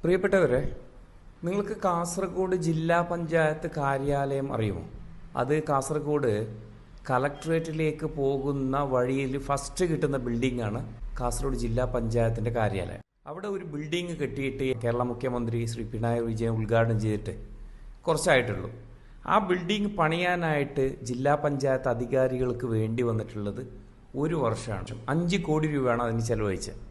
പ്രിയപ്പെട്ടവരെ, നിങ്ങൾക്ക് കാസർഗോഡ് ജില്ലാ പഞ്ചായത്ത് കാര്യാലയം അറിയുമോ? അത് കാസർഗോഡ് കളക്ട്രേറ്റിലേക്ക് പോകുന്ന വഴിയിൽ ഫസ്റ്റ് കിട്ടുന്ന ബിൽഡിംഗാണ് കാസർഗോഡ് ജില്ലാ പഞ്ചായത്തിൻ്റെ കാര്യാലയം. അവിടെ ഒരു ബിൽഡിംഗ് കെട്ടിയിട്ട് കേരള മുഖ്യമന്ത്രി ശ്രീ പിണറായി വിജയൻ ഉദ്ഘാടനം ചെയ്തിട്ട് കുറച്ചായിട്ടുള്ളൂ. ആ ബിൽഡിംഗ് പണിയാനായിട്ട് ജില്ലാ പഞ്ചായത്ത് അധികാരികൾക്ക് വേണ്ടി വന്നിട്ടുള്ളത് 1 വർഷമാണ്. 5 കോടി രൂപയാണ് അതിന് ചെലവഴിച്ചത്.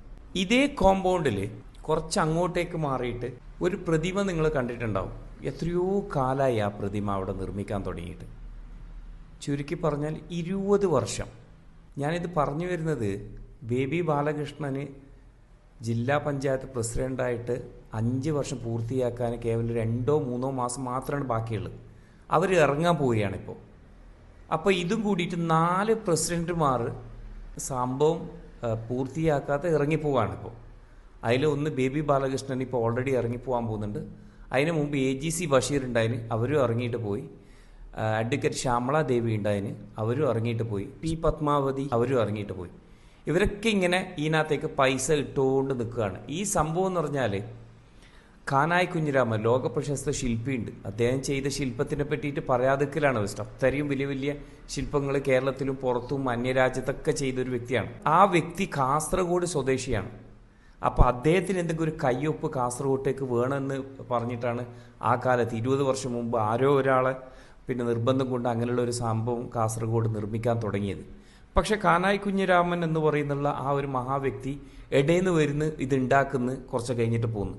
ഇതേ കോമ്പൗണ്ടിൽ കുറച്ച് അങ്ങോട്ടേക്ക് മാറിയിട്ട് ഒരു പ്രതിമ നിങ്ങൾ കണ്ടിട്ടുണ്ടാവും. എത്രയോ കാലമായി ആ പ്രതിമ അവിടെ നിർമ്മിക്കാൻ തുടങ്ങിയിട്ട്. ചുരുക്കി പറഞ്ഞാൽ 20 വർഷം. ഞാനിത് പറഞ്ഞു വരുന്നത്, ബേബി ബാലകൃഷ്ണന് ജില്ലാ പഞ്ചായത്ത് പ്രസിഡൻ്റായിട്ട് 5 വർഷം പൂർത്തിയാക്കാൻ കേവലം 2-3 മാസം മാത്രമാണ് ബാക്കിയുള്ളത്. അവർ ഇറങ്ങാൻ പോവുകയാണിപ്പോൾ. അപ്പോൾ ഇതും കൂടിയിട്ട് 4 പ്രസിഡന്റുമാർ സംഭവം പൂർത്തിയാക്കാതെ ഇറങ്ങിപ്പോവാണിപ്പോൾ. അതിൽ ഒന്ന് ബേബി ബാലകൃഷ്ണൻ ഇപ്പോൾ ഓൾറെഡി ഇറങ്ങിപ്പോകാൻ പോകുന്നുണ്ട്. അതിന് മുമ്പ് AGC ബഷീർ ഉണ്ടായിന്, അവരും ഇറങ്ങിയിട്ട് പോയി. അഡ്വക്കേറ്റ് ശ്യാമള ദേവി ഉണ്ടായിന്, അവരും ഇറങ്ങിയിട്ട് പോയി. P. പത്മാവതി അവരും ഇറങ്ങിയിട്ട് പോയി. ഇവരൊക്കെ ഇങ്ങനെ ഇതിനകത്തേക്ക് പൈസ ഇട്ടുകൊണ്ട് നിൽക്കുകയാണ്. ഈ സംഭവം എന്ന് പറഞ്ഞാൽ കാനായി കുഞ്ഞിരാമൻ ലോക പ്രശസ്ത ശില്പിയുണ്ട്. അദ്ദേഹം ചെയ്ത ശില്പത്തിനെ പറ്റിയിട്ട് പറയാതിരിക്കലാണ് ബെസ്റ്റ്. അത്രയും വലിയ വലിയ ശില്പങ്ങൾ കേരളത്തിലും പുറത്തും അന്യരാജ്യത്തൊക്കെ ചെയ്തൊരു വ്യക്തിയാണ്. ആ വ്യക്തി കാസർഗോഡ് സ്വദേശിയാണ്. അപ്പോൾ അദ്ദേഹത്തിന് എന്തെങ്കിലും ഒരു കയ്യൊപ്പ് കാസർഗോട്ടേക്ക് വേണമെന്ന് പറഞ്ഞിട്ടാണ് ആ കാലത്ത് 20 വർഷം മുമ്പ് ആരോ ഒരാളെ നിർബന്ധം കൊണ്ട് അങ്ങനെയുള്ള ഒരു സംഭവം കാസർഗോഡ് നിർമ്മിക്കാൻ തുടങ്ങിയത്. പക്ഷെ കാനായി കുഞ്ഞിരാമൻ എന്ന് പറയുന്നുള്ള ആ ഒരു മഹാവ്യക്തി ഇടയിന്ന് വരുന്ന് ഇതുണ്ടാക്കുന്നു, കുറച്ച് കഴിഞ്ഞിട്ട് പോകുന്നു,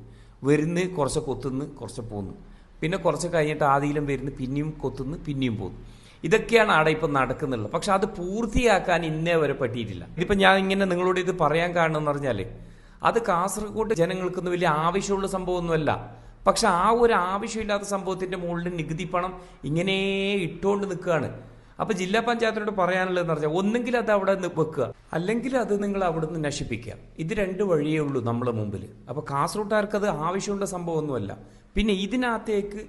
വരുന്ന് കുറച്ച് കൊത്തുന്നു, കുറച്ച് പോകുന്നു, പിന്നെ കുറച്ച് കഴിഞ്ഞിട്ട് ആദിയിലും വരുന്ന് പിന്നെയും കൊത്തുന്നു, പിന്നെയും പോകുന്നു. ഇതൊക്കെയാണ് അവിടെ ഇപ്പം നടക്കുന്നുള്ളത്. പക്ഷെ അത് പൂർത്തിയാക്കാൻ ഇന്നേ വരെ പറ്റിയിട്ടില്ല. ഇതിപ്പോൾ ഞാൻ ഇങ്ങനെ നിങ്ങളോട് ഇത് പറയാൻ കാരണം എന്ന് പറഞ്ഞാൽ, അത് കാസർഗോഡ് ജനങ്ങൾക്കൊന്നും വലിയ ആവശ്യമുള്ള സംഭവമൊന്നുമല്ല. പക്ഷെ ആ ഒരു ആവശ്യമില്ലാത്ത സംഭവത്തിൻ്റെ മുകളിൽ നികുതി പണം ഇങ്ങനെ ഇട്ടുകൊണ്ട് നിൽക്കുകയാണ്. അപ്പോൾ ജില്ലാ പഞ്ചായത്തിനോട് പറയാനുള്ളതെന്ന് പറഞ്ഞാൽ, ഒന്നെങ്കിൽ അത് അവിടെ വെക്കുക, അല്ലെങ്കിൽ അത് നിങ്ങൾ അവിടെ നിന്ന് നശിപ്പിക്കുക. ഇത് 2 വഴിയേ ഉള്ളൂ നമ്മളെ മുമ്പിൽ. അപ്പോൾ കാസർഗോട്ടുകാർക്ക് അത് ആവശ്യമുള്ള സംഭവമൊന്നുമല്ല. പിന്നെ ഇതിനകത്തേക്ക്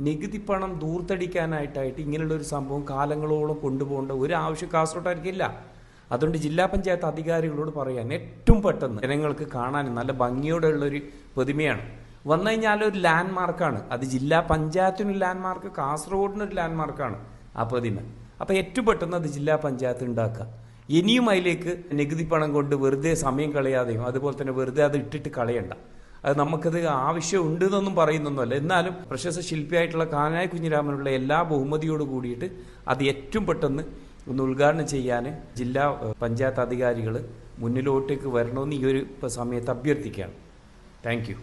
നികുതി പണം ദൂർത്തടിക്കാനായിട്ടായിട്ട് ഇങ്ങനെയുള്ള ഒരു സംഭവം കാലങ്ങളോളം കൊണ്ടുപോകേണ്ട ഒരു ആവശ്യം കാസർഗോട്ടുകാർക്കില്ല. അതുകൊണ്ട് ജില്ലാ പഞ്ചായത്ത് അധികാരികളോട് പറയാൻ, ഏറ്റവും പെട്ടെന്ന് ജനങ്ങൾക്ക് കാണാൻ നല്ല ഭംഗിയോടെയുള്ളൊരു പ്രതിമയാണ്. വന്നു കഴിഞ്ഞാൽ ഒരു ലാൻഡ് മാർക്കാണ് അത്. ജില്ലാ പഞ്ചായത്തിനൊരു ലാൻഡ് മാർക്ക്, കാസർഗോഡിനൊരു ലാൻഡ് മാർക്കാണ് ആ പ്രതിമ. അപ്പോൾ ഏറ്റവും പെട്ടെന്ന് അത് ജില്ലാ പഞ്ചായത്ത് ഉണ്ടാക്കുക. ഇനിയും അതിലേക്ക് നികുതി പണം കൊണ്ട് വെറുതെ സമയം കളയാതെയും അതുപോലെ തന്നെ വെറുതെ അത് ഇട്ടിട്ട് കളയണ്ട. അത് നമുക്കത് ആവശ്യമുണ്ട് എന്നൊന്നും പറയുന്നൊന്നുമല്ല. എന്നാലും പ്രശസ്ത ശില്പിയായിട്ടുള്ള കാനായി കുഞ്ഞിരാമനുള്ള എല്ലാ ബഹുമതിയോട് കൂടിയിട്ട് അത് ഏറ്റവും പെട്ടെന്ന് ഒന്ന് ഉദ്ഘാടനം ചെയ്യാൻ ജില്ലാ പഞ്ചായത്ത് അധികാരികൾ മുന്നിലോട്ടേക്ക് വരണമെന്ന് ഈ ഒരു സമയത്ത് അഭ്യർത്ഥിക്കുകയാണ്. Thank you.